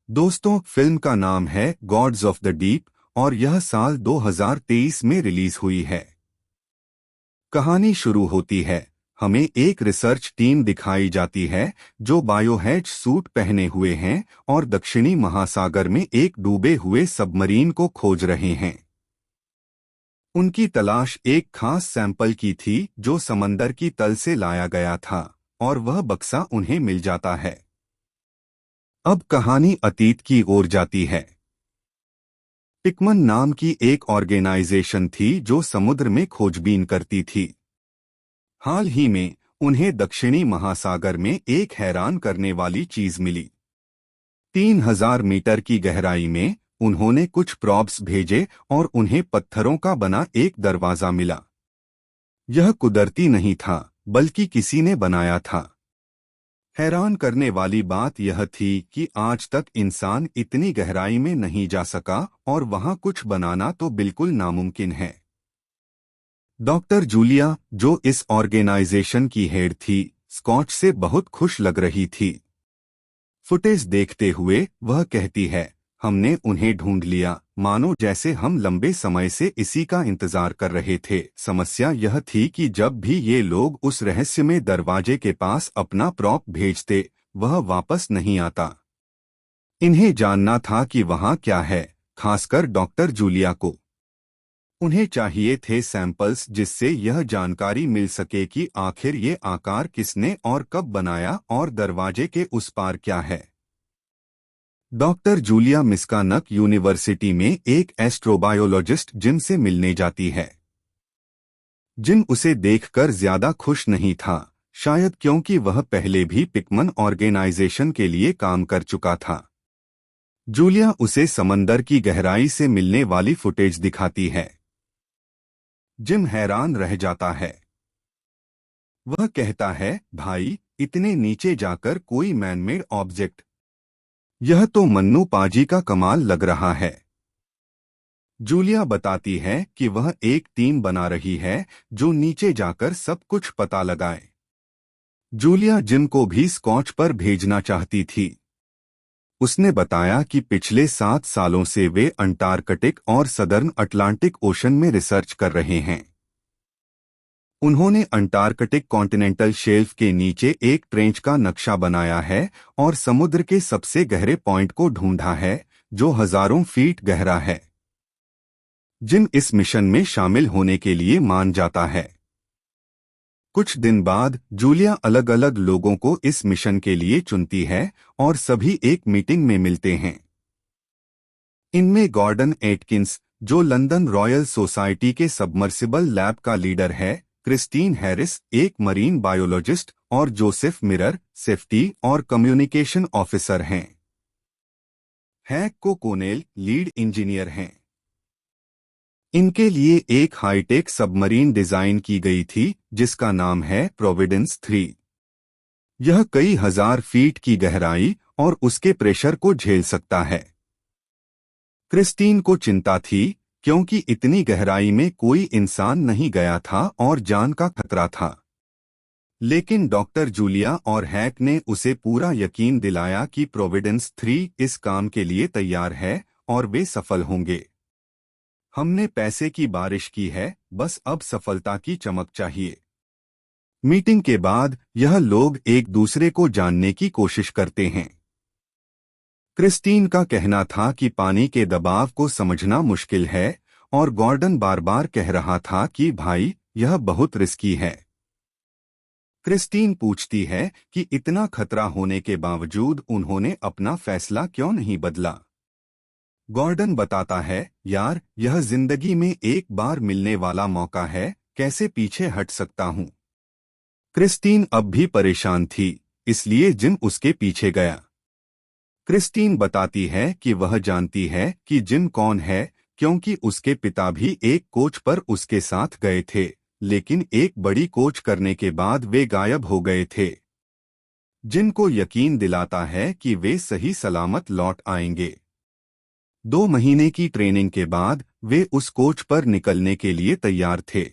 दोस्तों, फिल्म का नाम है गॉड्स ऑफ द डीप और यह साल 2023 में रिलीज हुई है। कहानी शुरू होती है। हमें एक रिसर्च टीम दिखाई जाती है जो बायोहैज सूट पहने हुए हैं और दक्षिणी महासागर में एक डूबे हुए सबमरीन को खोज रहे हैं। उनकी तलाश एक खास सैंपल की थी जो समंदर की तल से लाया गया था और वह बक्सा उन्हें मिल जाता है। अब कहानी अतीत की ओर जाती है। पिकमन नाम की एक ऑर्गेनाइजेशन थी जो समुद्र में खोजबीन करती थी। हाल ही में उन्हें दक्षिणी महासागर में एक हैरान करने वाली चीज मिली। 3000 मीटर की गहराई में उन्होंने कुछ प्रॉब्स भेजे और उन्हें पत्थरों का बना एक दरवाजा मिला। यह कुदरती नहीं था, बल्कि किसी ने बनाया था। हैरान करने वाली बात यह थी कि आज तक इंसान इतनी गहराई में नहीं जा सका और वहां कुछ बनाना तो बिल्कुल नामुमकिन है। डॉक्टर जूलिया, जो इस ऑर्गेनाइजेशन की हेड थी, स्कॉच से बहुत खुश लग रही थी। फुटेज देखते हुए वह कहती है, हमने उन्हें ढूंढ लिया, मानो जैसे हम लंबे समय से इसी का इंतजार कर रहे थे। समस्या यह थी कि जब भी ये लोग उस रहस्यमय दरवाजे के पास अपना प्रॉप भेजते, वह वापस नहीं आता। इन्हें जानना था कि वहां क्या है, खासकर डॉक्टर जूलिया को। उन्हें चाहिए थे सैंपल्स जिससे यह जानकारी मिल सके कि आखिर ये आकार किसने और कब बनाया और दरवाजे के उस पार क्या है। डॉक्टर जूलिया मिस्कानक यूनिवर्सिटी में एक एस्ट्रोबायोलॉजिस्ट जिम से मिलने जाती है। जिम उसे देखकर ज्यादा खुश नहीं था, शायद क्योंकि वह पहले भी पिकमन ऑर्गेनाइजेशन के लिए काम कर चुका था। जूलिया उसे समंदर की गहराई से मिलने वाली फुटेज दिखाती है। जिम हैरान रह जाता है। वह कहता है, भाई, इतने नीचे जाकर कोई मैनमेड ऑब्जेक्ट, यह तो मन्नू पाजी का कमाल लग रहा है। जूलिया बताती है कि वह एक टीम बना रही है जो नीचे जाकर सब कुछ पता लगाए। जूलिया जिम को भी स्कॉच पर भेजना चाहती थी। उसने बताया कि पिछले 7 सालों से वे अंटार्कटिक और सदर्न अटलांटिक ओशन में रिसर्च कर रहे हैं। उन्होंने अंटार्कटिक कॉन्टिनेंटल शेल्फ के नीचे एक ट्रेंच का नक्शा बनाया है और समुद्र के सबसे गहरे पॉइंट को ढूंढा है, जो हजारों फीट गहरा है। जिम इस मिशन में शामिल होने के लिए मान जाता है। कुछ दिन बाद जूलिया अलग अलग लोगों को इस मिशन के लिए चुनती है और सभी एक मीटिंग में मिलते हैं। इनमें गॉर्डन एटकिंस, जो लंदन रॉयल सोसाइटी के सबमर्सिबल लैब का लीडर है, क्रिस्टीन हैरिस, एक मरीन बायोलॉजिस्ट, और जोसेफ मिरर, सेफ्टी और कम्युनिकेशन ऑफिसर हैं। हैक को कोनेल, लीड इंजीनियर हैं। इनके लिए एक हाईटेक सबमरीन डिजाइन की गई थी जिसका नाम है प्रोविडेंस 3। यह कई हजार फीट की गहराई और उसके प्रेशर को झेल सकता है। क्रिस्टीन को चिंता थी क्योंकि इतनी गहराई में कोई इंसान नहीं गया था और जान का खतरा था। लेकिन डॉक्टर जूलिया और हैक ने उसे पूरा यकीन दिलाया कि प्रोविडेंस 3 इस काम के लिए तैयार है और वे सफल होंगे। हमने पैसे की बारिश की है, बस अब सफलता की चमक चाहिए। मीटिंग के बाद यह लोग एक दूसरे को जानने की कोशिश करते हैं। क्रिस्टीन का कहना था कि पानी के दबाव को समझना मुश्किल है और गॉर्डन बार बार कह रहा था कि भाई, यह बहुत रिस्की है। क्रिस्टीन पूछती है कि इतना खतरा होने के बावजूद उन्होंने अपना फैसला क्यों नहीं बदला। गॉर्डन बताता है, यार, यह जिंदगी में एक बार मिलने वाला मौका है, कैसे पीछे हट सकता हूँ। क्रिस्टीन अब भी परेशान थी, इसलिए जिम उसके पीछे गया। क्रिस्टीन बताती है कि वह जानती है कि जिम कौन है क्योंकि उसके पिता भी एक कोच पर उसके साथ गए थे, लेकिन एक बड़ी कोच करने के बाद वे गायब हो गए थे। जिम को यकीन दिलाता है कि वे सही सलामत लौट आएंगे। 2 महीने की ट्रेनिंग के बाद वे उस कोच पर निकलने के लिए तैयार थे।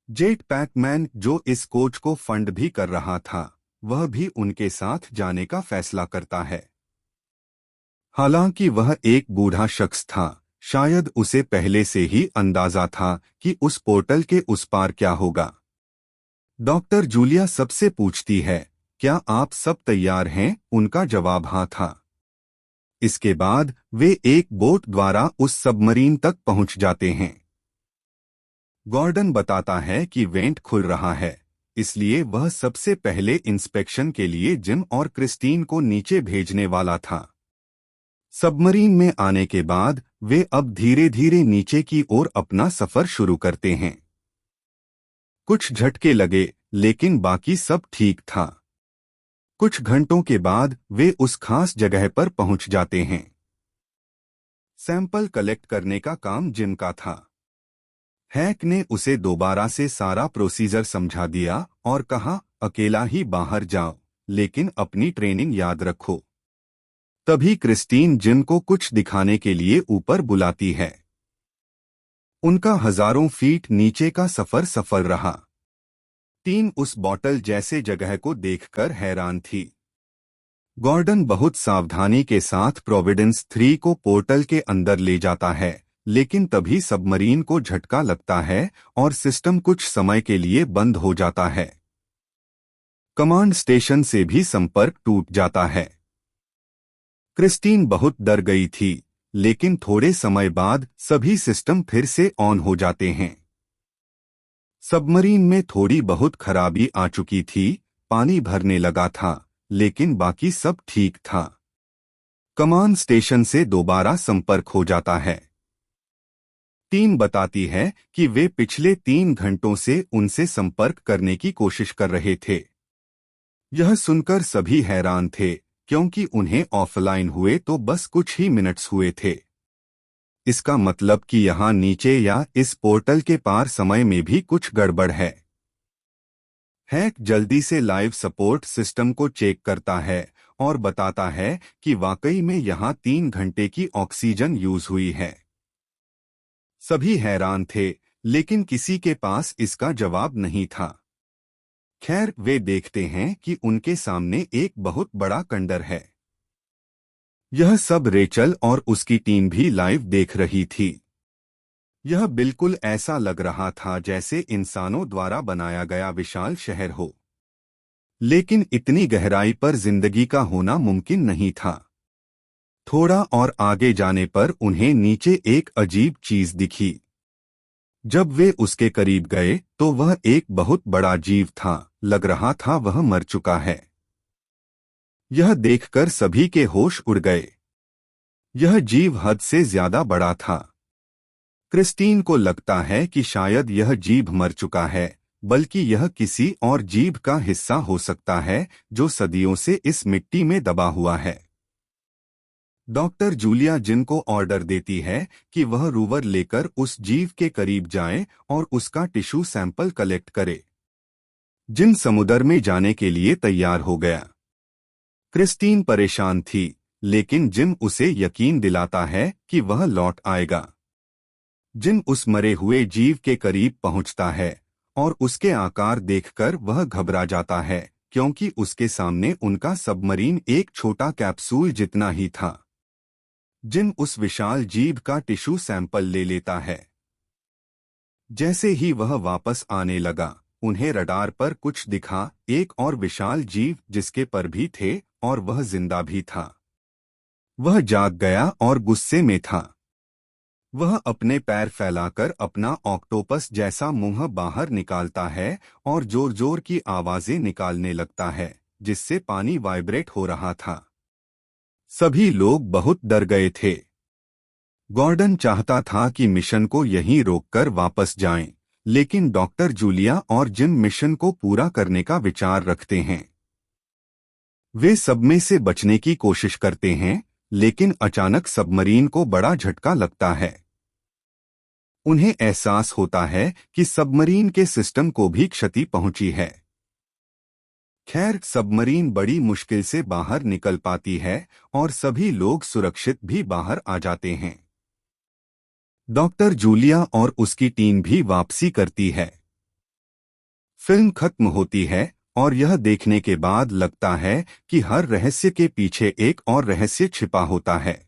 जेट पैकमैन, जो इस कोच को फंड भी कर रहा था, वह भी उनके साथ जाने का फैसला करता है। हालांकि वह एक बूढ़ा शख्स था, शायद उसे पहले से ही अंदाजा था कि उस पोर्टल के उस पार क्या होगा। डॉक्टर जूलिया सबसे पूछती है, क्या आप सब तैयार हैं? उनका जवाब हाँ था। इसके बाद वे एक बोट द्वारा उस सबमरीन तक पहुंच जाते हैं। गॉर्डन बताता है कि वेंट खुल रहा है, इसलिए वह सबसे पहले इंस्पेक्शन के लिए जिम और क्रिस्टीन को नीचे भेजने वाला था। सबमरीन में आने के बाद वे अब धीरे धीरे नीचे की ओर अपना सफर शुरू करते हैं। कुछ झटके लगे, लेकिन बाकी सब ठीक था। कुछ घंटों के बाद वे उस खास जगह पर पहुंच जाते हैं। सैंपल कलेक्ट करने का काम जिम का था। हैक ने उसे दोबारा से सारा प्रोसीजर समझा दिया और कहा, अकेला ही बाहर जाओ, लेकिन अपनी ट्रेनिंग याद रखो। तभी क्रिस्टीन जिम को कुछ दिखाने के लिए ऊपर बुलाती है। उनका हजारों फीट नीचे का सफर सफल रहा। टीम उस बॉटल जैसे जगह को देखकर हैरान थी। गॉर्डन बहुत सावधानी के साथ प्रोविडेंस 3 को पोर्टल के अंदर ले जाता है, लेकिन तभी सबमरीन को झटका लगता है और सिस्टम कुछ समय के लिए बंद हो जाता है। कमांड स्टेशन से भी संपर्क टूट जाता है। क्रिस्टीन बहुत डर गई थी, लेकिन थोड़े समय बाद सभी सिस्टम फिर से ऑन हो जाते हैं। सबमरीन में थोड़ी बहुत खराबी आ चुकी थी, पानी भरने लगा था, लेकिन बाकी सब ठीक था। कमांड स्टेशन से दोबारा संपर्क हो जाता है। टीम बताती है कि वे पिछले 3 घंटों से उनसे संपर्क करने की कोशिश कर रहे थे। यह सुनकर सभी हैरान थे, क्योंकि उन्हें ऑफलाइन हुए तो बस कुछ ही मिनट्स हुए थे। इसका मतलब कि यहाँ नीचे या इस पोर्टल के पार समय में भी कुछ गड़बड़ है। हैक जल्दी से लाइव सपोर्ट सिस्टम को चेक करता है और बताता है कि वाकई में यहाँ 3 घंटे की ऑक्सीजन यूज हुई है। सभी हैरान थे, लेकिन किसी के पास इसका जवाब नहीं था। खैर, वे देखते हैं कि उनके सामने एक बहुत बड़ा कंडर है। यह सब रेचल और उसकी टीम भी लाइव देख रही थी। यह बिल्कुल ऐसा लग रहा था जैसे इंसानों द्वारा बनाया गया विशाल शहर हो, लेकिन इतनी गहराई पर जिंदगी का होना मुमकिन नहीं था। थोड़ा और आगे जाने पर उन्हें नीचे एक अजीब चीज दिखी। जब वे उसके करीब गए तो वह एक बहुत बड़ा जीव था, लग रहा था वह मर चुका है। यह देखकर सभी के होश उड़ गए। यह जीव हद से ज्यादा बड़ा था। क्रिस्टीन को लगता है कि शायद यह जीव मर चुका है, बल्कि यह किसी और जीव का हिस्सा हो सकता है जो सदियों से इस मिट्टी में दबा हुआ है। डॉक्टर जूलिया जिन को ऑर्डर देती है कि वह रूवर लेकर उस जीव के करीब जाए और उसका टिश्यू सैंपल कलेक्ट करे। जिन समुद्र में जाने के लिए तैयार हो गया। क्रिस्टीन परेशान थी, लेकिन जिम उसे यकीन दिलाता है कि वह लौट आएगा। जिन उस मरे हुए जीव के करीब पहुंचता है और उसके आकार देखकर वह घबरा जाता है, क्योंकि उसके सामने उनका सबमरीन एक छोटा कैप्सूल जितना ही था। जिन उस विशाल जीव का टिश्यू सैंपल ले लेता है। जैसे ही वह वापस आने लगा, उन्हें रडार पर कुछ दिखा, एक और विशाल जीव जिसके पर भी थे और वह जिंदा भी था। वह जाग गया और गुस्से में था। वह अपने पैर फैलाकर अपना ऑक्टोपस जैसा मुंह बाहर निकालता है और जोर जोर की आवाजें निकालने लगता है, जिससे पानी वाइब्रेट हो रहा था। सभी लोग बहुत डर गए थे। गॉर्डन चाहता था कि मिशन को यहीं रोककर वापस जाएं, लेकिन डॉक्टर जूलिया और जिम मिशन को पूरा करने का विचार रखते हैं। वे सब में से बचने की कोशिश करते हैं, लेकिन अचानक सबमरीन को बड़ा झटका लगता है। उन्हें एहसास होता है कि सबमरीन के सिस्टम को भी क्षति पहुंची है। खैर, सबमरीन बड़ी मुश्किल से बाहर निकल पाती है और सभी लोग सुरक्षित भी बाहर आ जाते हैं। डॉक्टर जूलिया और उसकी टीम भी वापसी करती है। फिल्म खत्म होती है और यह देखने के बाद लगता है कि हर रहस्य के पीछे एक और रहस्य छिपा होता है।